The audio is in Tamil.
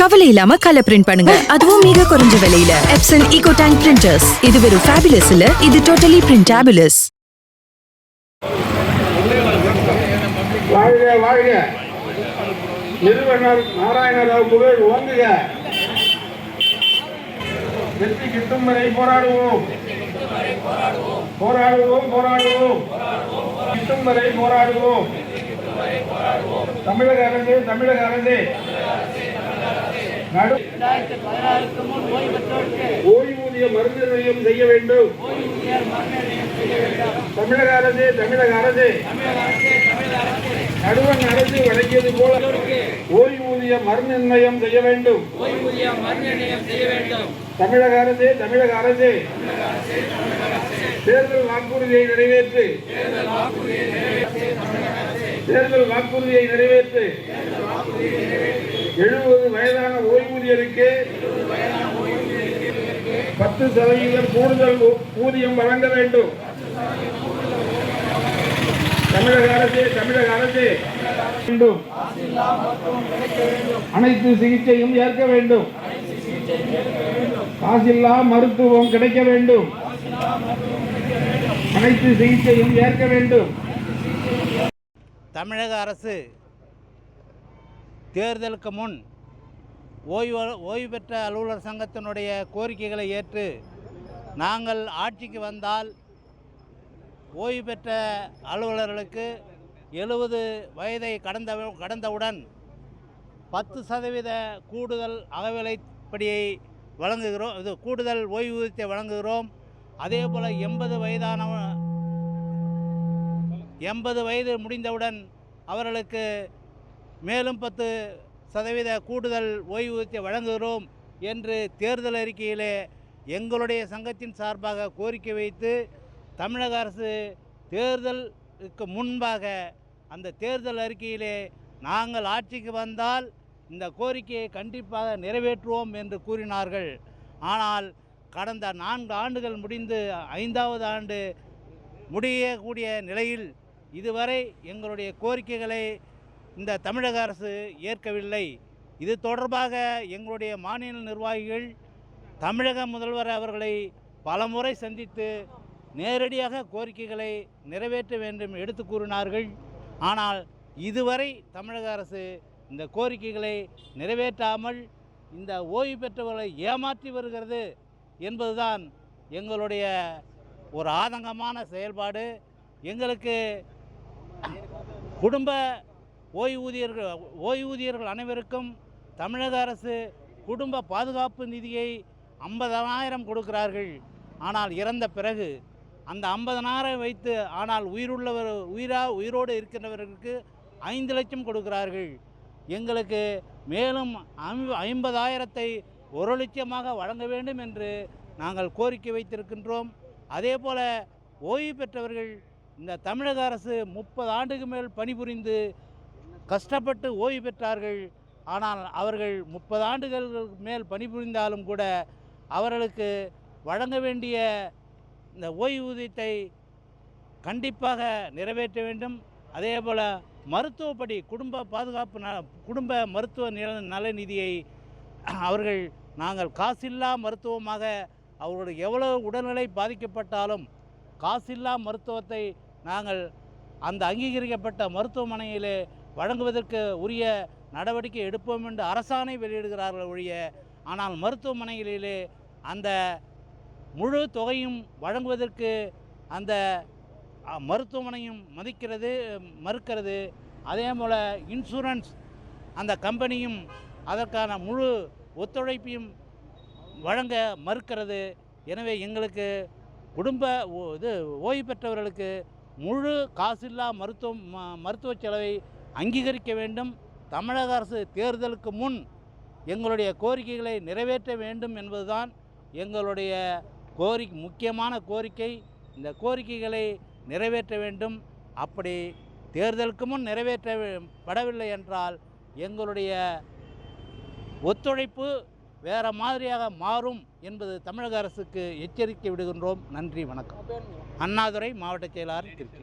கவலை இல்லாம கலர் பிரிண்ட் பண்ணுங்க, அதுவும் மிக குறைஞ்ச விலையில. Epson eco tank printers. இது வெறும் ஃபேபுலஸ் இல்ல, இது டோட்டலி பிரிண்டபிளஸ். வாழ்க வாழ்க. நிறுவனர் நாராயணராவ் புகழ் ஓங்குக. வெற்றி கிட்டும் வரை போராடுவோம் போராடுவோம் போராடுவோம் கிட்டும் வரை போராடுவோம். தமிழக அரசு தமிழக அரசு ஓய்வூதிய மறுநிர்ணயம் செய்ய வேண்டும். தமிழக அரசு தமிழக அரசு நடுவண் அரசு வழங்கியது போல ஓய்வூதிய மறுநிர்ணயம் செய்ய வேண்டும். தமிழக அரசு தமிழக அரசு தேர்தல் வாக்குறுதியை நிறைவேற்று. தேர்தல் வாக்குறுதியை நிறைவேற்று. 70 வயதான ஓய்வூதியருக்கு 10% கூடுதல் ஊதியம் வழங்க வேண்டும். தமிழக அரசு தமிழக அரசு வேண்டும். அனைத்து சிகிச்சையும் ஏற்க வேண்டும். காசில்லா மருத்துவம் கிடைக்க வேண்டும். அனைத்து சிகிச்சையும் ஏற்க வேண்டும். தமிழக அரசு தேர்தலுக்கு முன் ஓய்வு பெற்ற அலுவலர் சங்கத்தினுடைய கோரிக்கைகளை ஏற்று நாங்கள் ஆட்சிக்கு வந்தால் ஓய்வு பெற்ற அலுவலர்களுக்கு 70 வயதை கடந்தவுடன் 10% கூடுதல் அகவிலைப்படியை வழங்குகிறோம். இது கூடுதல் ஓய்வூதியத்தை வழங்குகிறோம். அதே போல் 80 வயது முடிந்தவுடன் அவர்களுக்கு மேலும் 10% கூடுதல் ஓய்வூதியத்தை வழங்குகிறோம் என்று தேர்தல் அறிக்கையிலே எங்களுடைய சங்கத்தின் சார்பாக கோரிக்கை வைத்து தமிழக அரசு தேர்தலுக்கு முன்பாக அந்த தேர்தல் அறிக்கையிலே நாங்கள் ஆட்சிக்கு வந்தால் இந்த கோரிக்கையை கண்டிப்பாக நிறைவேற்றுவோம் என்று கூறினார்கள். ஆனால் கடந்த 4 ஆண்டுகள் முடிந்து 5வது ஆண்டு முடியக்கூடிய நிலையில் இதுவரை எங்களுடைய கோரிக்கைகளை இந்த தமிழக அரசு ஏற்கவில்லை. இது தொடர்பாக எங்களுடைய மாநில நிர்வாகிகள் தமிழக முதல்வர் அவர்களை பலமுறை சந்தித்து நேரடியாக கோரிக்கைகளை நிறைவேற்ற வேண்டும் எடுத்து கூறினார்கள். ஆனால் இதுவரை தமிழக அரசு இந்த கோரிக்கைகளை நிறைவேற்றாமல் இந்த ஓய்வு பெற்றவர்களை ஏமாற்றி வருகிறது என்பதுதான் எங்களுடைய ஒரு ஆதங்கமான செயல்பாடு. எங்களுக்கு குடும்ப ஓய்வூதியர்கள் அனைவருக்கும் தமிழக அரசு குடும்ப பாதுகாப்பு நிதியை 50,000 கொடுக்கிறார்கள். ஆனால் இறந்த பிறகு அந்த 50,000 வைத்து ஆனால் உயிரோடு இருக்கின்றவர்களுக்கு 5 லட்சம் கொடுக்கிறார்கள். எங்களுக்கு மேலும் 50,000ஐ 1 லட்சமாக வழங்க வேண்டும் என்று நாங்கள் கோரிக்கை வைத்திருக்கின்றோம். அதே போல் ஓய்வு பெற்றவர்கள் இந்த தமிழக அரசு 30 ஆண்டுக்கு மேல் பணிபுரிந்து கஷ்டப்பட்டு ஓய்வு பெற்றார்கள். ஆனால் அவர்கள் 30 ஆண்டுகள் மேல் பணிபுரிந்தாலும் கூட அவர்களுக்கு வழங்க வேண்டிய இந்த ஓய்வூதியத்தை கண்டிப்பாக நிறைவேற்ற வேண்டும். அதே போல் மருத்துவப்படி குடும்ப மருத்துவ நல நிதியை அவர்கள் நாங்கள் காசில்லா மருத்துவமாக அவர்களுடைய எவ்வளவு உடல்நிலை பாதிக்கப்பட்டாலும் காசில்லா மருத்துவத்தை நாங்கள் அந்த அங்கீகரிக்கப்பட்ட மருத்துவமனையிலே வழங்குவதற்கு உரிய நடவடிக்கை எடுப்போம் என்று அரசாணை வெளியிடுகிறார்கள் ஒழிய, ஆனால் மருத்துவமனைகளிலே அந்த முழு தொகையும் வழங்குவதற்கு அந்த மருத்துவமனையும் மறுக்கிறது. அதே போல் இன்சூரன்ஸ் அந்த கம்பெனியும் அதற்கான முழு ஒத்துழைப்பையும் வழங்க மறுக்கிறது. எனவே எங்களுக்கு ஓய்வு பெற்றவர்களுக்கு முழு காசில்லா மருத்துவ செலவை அங்கீகரிக்க வேண்டும். தமிழக அரசு தேர்தலுக்கு முன் எங்களுடைய கோரிக்கைகளை நிறைவேற்ற வேண்டும் என்பதுதான் எங்களுடைய முக்கியமான கோரிக்கை. இந்த கோரிக்கைகளை நிறைவேற்ற வேண்டும். அப்படி தேர்தலுக்கு முன் நிறைவேற்றப்படவில்லை என்றால் எங்களுடைய ஒத்துழைப்பு வேறு மாதிரியாக மாறும் என்பது தமிழக அரசுக்கு எச்சரிக்கை விடுகின்றோம். நன்றி, வணக்கம். அண்ணாதுரை, மாவட்ட செயலாளர், திருச்சி.